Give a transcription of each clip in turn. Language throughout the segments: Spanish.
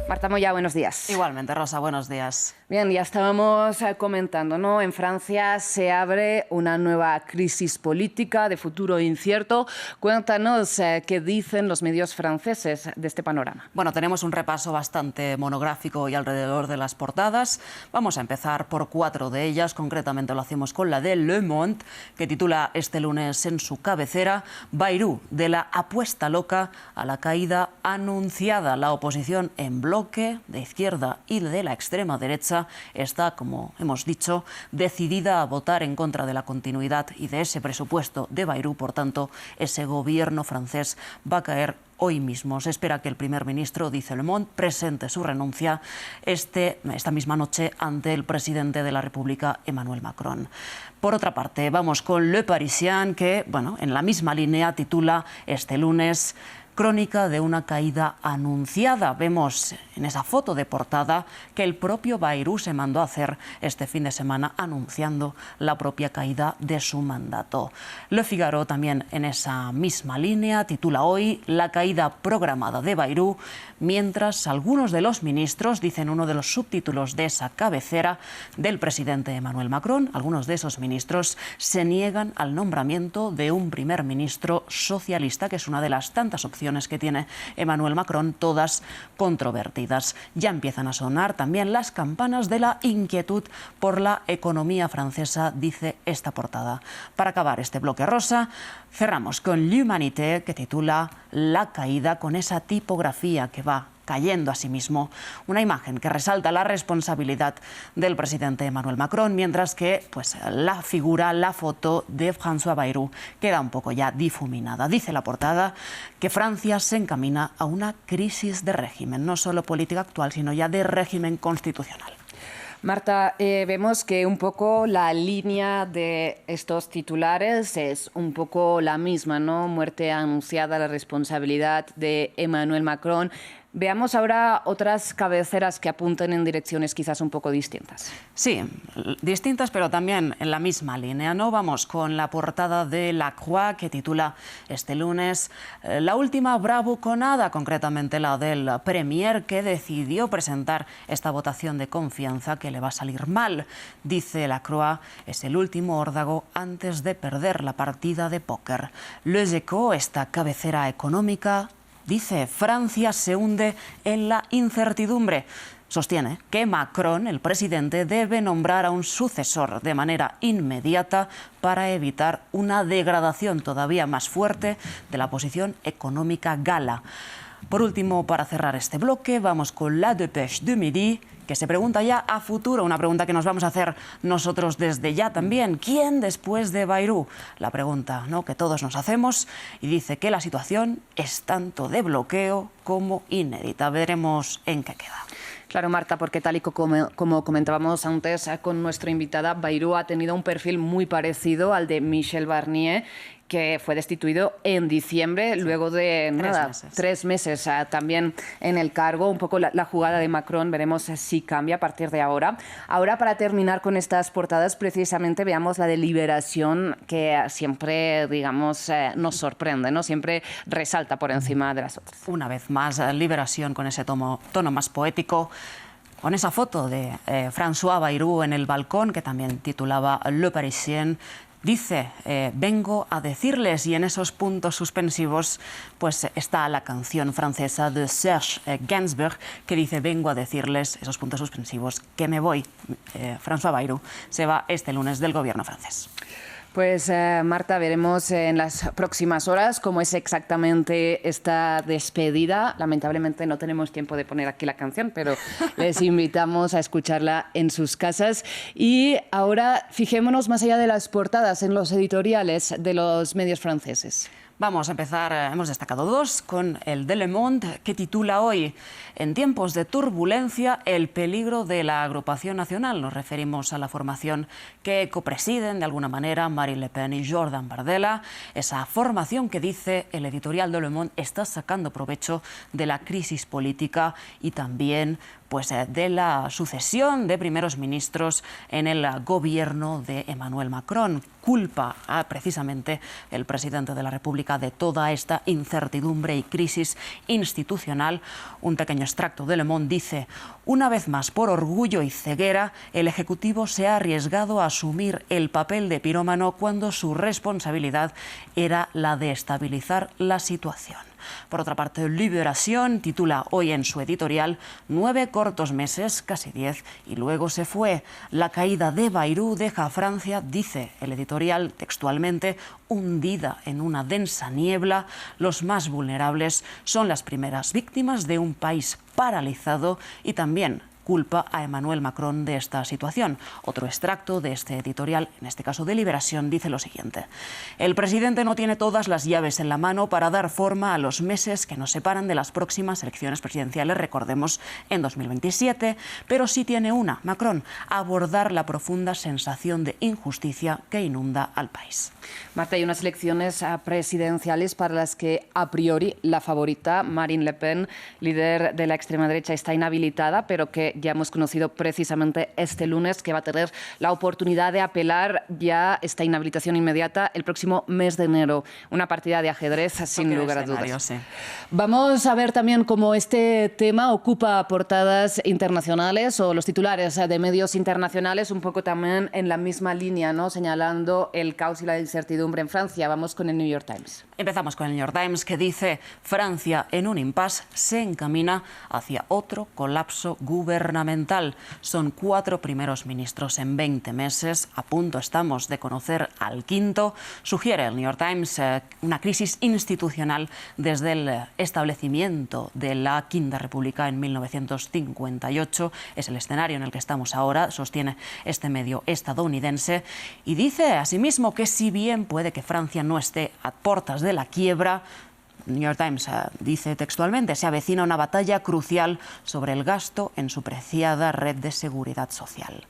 Marta Moya, buenos días. Igualmente, Rosa, buenos días. Bien, ya estábamos comentando, ¿no? En Francia se abre una nueva crisis política de futuro incierto. Cuéntanos qué dicen los medios franceses de este panorama. Bueno, tenemos un repaso bastante monográfico y alrededor de las portadas. Vamos a empezar por 4 de ellas. Concretamente lo hacemos con la de Le Monde, que titula este lunes en su cabecera: Bayrou, de la apuesta loca a la caída anunciada. La oposición en bloque de izquierda y de la extrema derecha está, como hemos dicho, decidida a votar en contra de la continuidad y de ese presupuesto de Bayrou. Por tanto, ese gobierno francés va a caer hoy mismo. Se espera que el primer ministro, dice Le Monde, presente su renuncia esta misma noche ante el presidente de la República, Emmanuel Macron. Por otra parte, vamos con Le Parisien, que, bueno, en la misma línea titula este lunes: Crónica de una caída anunciada. Vemos en esa foto de portada que el propio Bayrou se mandó a hacer este fin de semana, anunciando la propia caída de su mandato. Le Figaro, también en esa misma línea, titula hoy: La caída programada de Bayrou, mientras algunos de los ministros, dicen uno de los subtítulos de esa cabecera del presidente Emmanuel Macron, algunos de esos ministros se niegan al nombramiento de un primer ministro socialista, que es una de las tantas opciones que tiene Emmanuel Macron, todas controvertidas. Ya empiezan a sonar también las campanas de la inquietud por la economía francesa, dice esta portada. Para acabar este bloque rosa, cerramos con L'Humanité, que titula La caída, con esa tipografía que va cayendo a sí mismo, una imagen que resalta la responsabilidad del presidente Emmanuel Macron, mientras que la figura, la foto de François Bayrou queda un poco ya difuminada. Dice la portada que Francia se encamina a una crisis de régimen, no solo política actual, sino ya de régimen constitucional. Marta, vemos que un poco la línea de estos titulares es un poco la misma, ¿no? Muerte anunciada, la responsabilidad de Emmanuel Macron. Veamos ahora otras cabeceras que apunten en direcciones quizás un poco distintas. Sí, distintas, pero también en la misma línea, ¿no? Vamos con la portada de La Croix, que titula este lunes la última bravuconada, concretamente la del Premier, que decidió presentar esta votación de confianza que le va a salir mal. Dice La Croix, es el último órdago antes de perder la partida de póker. Les Echos, esta cabecera económica, dice: Francia se hunde en la incertidumbre. Sostiene que Macron, el presidente, debe nombrar a un sucesor de manera inmediata para evitar una degradación todavía más fuerte de la posición económica gala. Por último, para cerrar este bloque, vamos con La Dépêche du Midi, que se pregunta ya a futuro, una pregunta que nos vamos a hacer nosotros desde ya también: ¿quién después de Bayrou? La pregunta, ¿no?, que todos nos hacemos, y dice que la situación es tanto de bloqueo como inédita. Veremos en qué queda. Claro, Marta, porque tal y como comentábamos antes con nuestra invitada, Bayrou ha tenido un perfil muy parecido al de Michel Barnier, que fue destituido en diciembre, luego de 3 meses también en el cargo. Un poco la jugada de Macron, veremos si cambia a partir de ahora. Ahora, para terminar con estas portadas, precisamente veamos la de Liberación, que siempre, digamos, nos sorprende, ¿no? Siempre resalta por encima de las otras. Una vez más, Liberación con ese tono más poético, con esa foto de François Bayrou en el balcón, que también titulaba Le Parisien. Dice, vengo a decirles, y en esos puntos suspensivos pues está la canción francesa de Serge Gainsbourg, que dice: vengo a decirles, esos puntos suspensivos, que me voy. François Bayrou se va este lunes del gobierno francés. Pues Marta, veremos en las próximas horas cómo es exactamente esta despedida. Lamentablemente no tenemos tiempo de poner aquí la canción, pero les invitamos a escucharla en sus casas. Y ahora fijémonos más allá de las portadas, en los editoriales de los medios franceses. Vamos a empezar, hemos destacado 2, con el de Le Monde, que titula hoy: En tiempos de turbulencia, el peligro de la agrupación nacional. Nos referimos a la formación que copresiden de alguna manera Marine Le Pen y Jordan Bardella. Esa formación que, dice el editorial de Le Monde, está sacando provecho de la crisis política y también pues, de la sucesión de primeros ministros en el gobierno de Emmanuel Macron. Culpa a precisamente el presidente de la República de toda esta incertidumbre y crisis institucional. Un pequeño extracto de Le Monde dice: una vez más, por orgullo y ceguera, el Ejecutivo se ha arriesgado a asumir el papel de pirómano cuando su responsabilidad era la de estabilizar la situación. Por otra parte, Libération titula hoy en su editorial: 9 cortos meses, casi 10, y luego se fue. La caída de Bayrou deja a Francia, dice el editorial textualmente, hundida en una densa niebla. Los más vulnerables son las primeras víctimas de un país paralizado y también culpa a Emmanuel Macron de esta situación. Otro extracto de este editorial, en este caso de Libération, dice lo siguiente: el presidente no tiene todas las llaves en la mano para dar forma a los meses que nos separan de las próximas elecciones presidenciales, recordemos, en 2027, pero sí tiene una, Macron: abordar la profunda sensación de injusticia que inunda al país. Marta, hay unas elecciones presidenciales para las que a priori la favorita, Marine Le Pen, líder de la extrema derecha, está inhabilitada, pero que ya hemos conocido precisamente este lunes que va a tener la oportunidad de apelar ya esta inhabilitación inmediata el próximo mes de enero. Una partida de ajedrez sin lugar a dudas. Sí. Vamos a ver también cómo este tema ocupa portadas internacionales o los titulares de medios internacionales, un poco también en la misma línea, ¿no?, señalando el caos y la incertidumbre en Francia. Vamos con el New York Times. Empezamos con el New York Times, que dice: Francia, en un impasse, se encamina hacia otro colapso gubernamental. Son 4 primeros ministros en 20 meses. A punto estamos de conocer al quinto. Sugiere el New York Times una crisis institucional desde el establecimiento de la Quinta República en 1958. Es el escenario en el que estamos ahora, sostiene este medio estadounidense. Y dice asimismo que si bien puede que Francia no esté a puertas de la quiebra, New York Times dice textualmente: se avecina una batalla crucial sobre el gasto en su preciada red de seguridad social.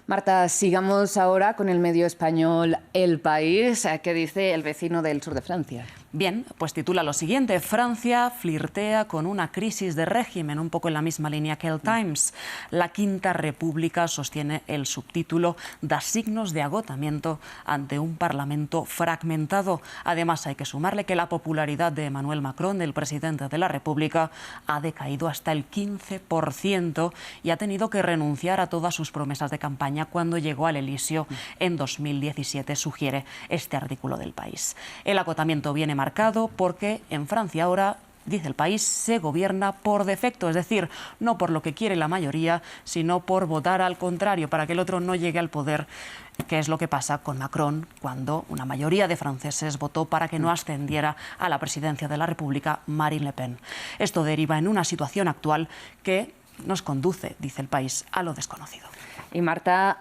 Marta, sigamos ahora con el medio español El País, que dice el vecino del sur de Francia. Bien, pues titula lo siguiente: Francia flirtea con una crisis de régimen, un poco en la misma línea que el Times. La Quinta República, sostiene el subtítulo, da signos de agotamiento ante un Parlamento fragmentado. Además, hay que sumarle que la popularidad de Emmanuel Macron, el presidente de la República, ha decaído hasta el 15% y ha tenido que renunciar a todas sus promesas de campaña cuando llegó al Elíseo en 2017, sugiere este artículo del País. El agotamiento viene marcado porque en Francia ahora, dice el País, se gobierna por defecto, es decir, no por lo que quiere la mayoría, sino por votar al contrario, para que el otro no llegue al poder, que es lo que pasa con Macron cuando una mayoría de franceses votó para que no ascendiera a la presidencia de la República Marine Le Pen. Esto deriva en una situación actual que nos conduce, dice el País, a lo desconocido. Y Marta,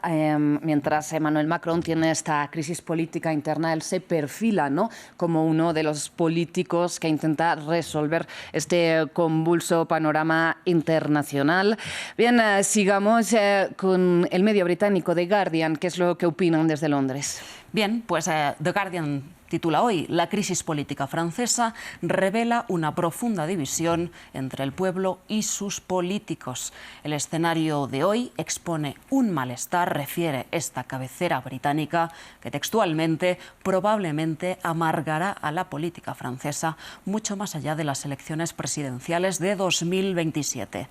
mientras Emmanuel Macron tiene esta crisis política interna, él se perfila, ¿no?, como uno de los políticos que intenta resolver este convulso panorama internacional. Bien, sigamos con el medio británico The Guardian. ¿Qué es lo que opinan desde Londres? Bien, pues The Guardian titula hoy: la crisis política francesa revela una profunda división entre el pueblo y sus políticos. El escenario de hoy expone un malestar, refiere esta cabecera británica, que textualmente probablemente amargará a la política francesa mucho más allá de las elecciones presidenciales de 2027.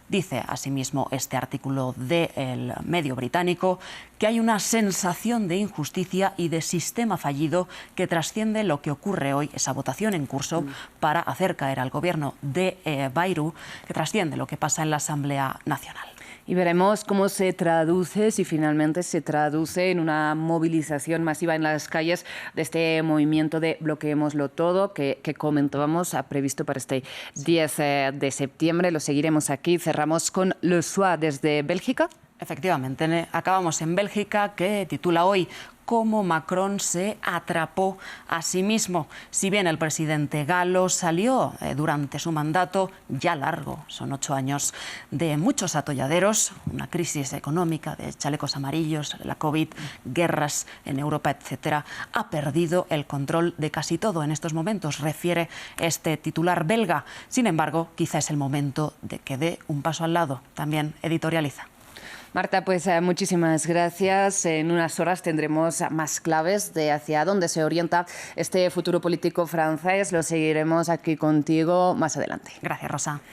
Dice asimismo este artículo del medio británico que hay una sensación de injusticia y de sistema fallido que trasciende lo que ocurre hoy, esa votación en curso para hacer caer al gobierno de Bayrou, que trasciende lo que pasa en la Asamblea Nacional. Y veremos cómo se traduce, si finalmente se traduce en una movilización masiva en las calles de este movimiento de Bloqueémoslo Todo que comentábamos, previsto para este 10 de septiembre. Lo seguiremos aquí. Cerramos con Le Soir desde Bélgica. Efectivamente, acabamos en Bélgica, que titula hoy: cómo Macron se atrapó a sí mismo. Si bien el presidente galo salió durante su mandato, ya largo, son 8 años de muchos atolladeros, una crisis económica de chalecos amarillos, la COVID, guerras en Europa, etcétera, ha perdido el control de casi todo en estos momentos, refiere este titular belga. Sin embargo, quizá es el momento de que dé un paso al lado. También editorializa. Marta, pues muchísimas gracias. En unas horas tendremos más claves de hacia dónde se orienta este futuro político francés. Lo seguiremos aquí contigo más adelante. Gracias, Rosa.